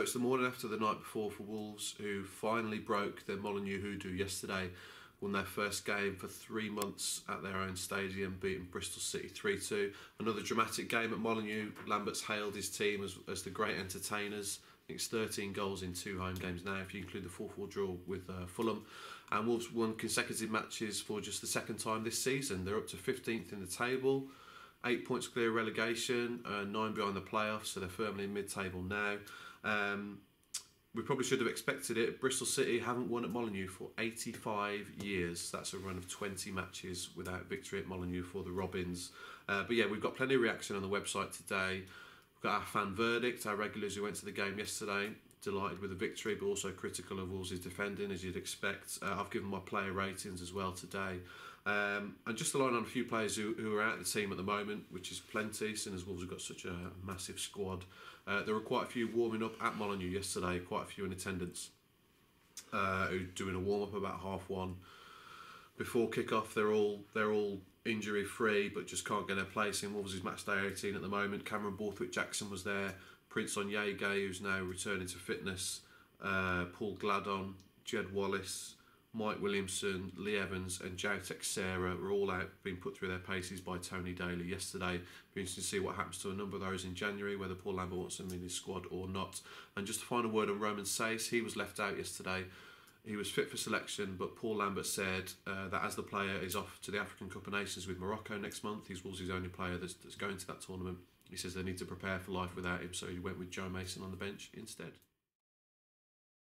So it's the morning after the night before for Wolves, who finally broke their Molineux hoodoo yesterday, won their first game for 3 months at their own stadium, beating Bristol City 3-2. Another dramatic game at Molineux. Lambert's hailed his team as the great entertainers. I think it's 13 goals in 2 home games now, if you include the 4-4 draw with Fulham. And Wolves won consecutive matches for just the second time this season. They're up to 15th in the table, 8 points clear of relegation, 9 behind the playoffs, so they're firmly in mid-table now. We probably should have expected it. Bristol City haven't won at Molineux for 85 years. That's a run of 20 matches without victory at Molineux for the Robins. But yeah, we've got plenty of reaction on the website today. We've got our fan verdict, our regulars who went to the game yesterday, delighted with the victory, but also critical of Wolves' defending, as you'd expect. I've given my player ratings as well today. And just to line on a few players who are out of the team at the moment, which is plenty, since as Wolves have got such a massive squad. There were quite a few warming up at Molineux yesterday, quite a few in attendance, who were doing a warm-up about 1:30 before kick-off. They're all injury-free, but just can't get their place in Wolves' match day 18 at the moment. Cameron Borthwick-Jackson was there, Prince Onyege, who's now returning to fitness, Paul Gladon, Jed Wallace, Mike Williamson, Lee Evans and João Teixeira were all out being put through their paces by Tony Daly yesterday. Be interesting to see what happens to a number of those in January, whether Paul Lambert wants them in his squad or not. And just a final word on Romain Saïss, he was left out yesterday. He was fit for selection, but Paul Lambert said that as the player is off to the African Cup of Nations with Morocco next month, he's Wolves' only player that's going to that tournament. He says they need to prepare for life without him, so he went with Joe Mason on the bench instead.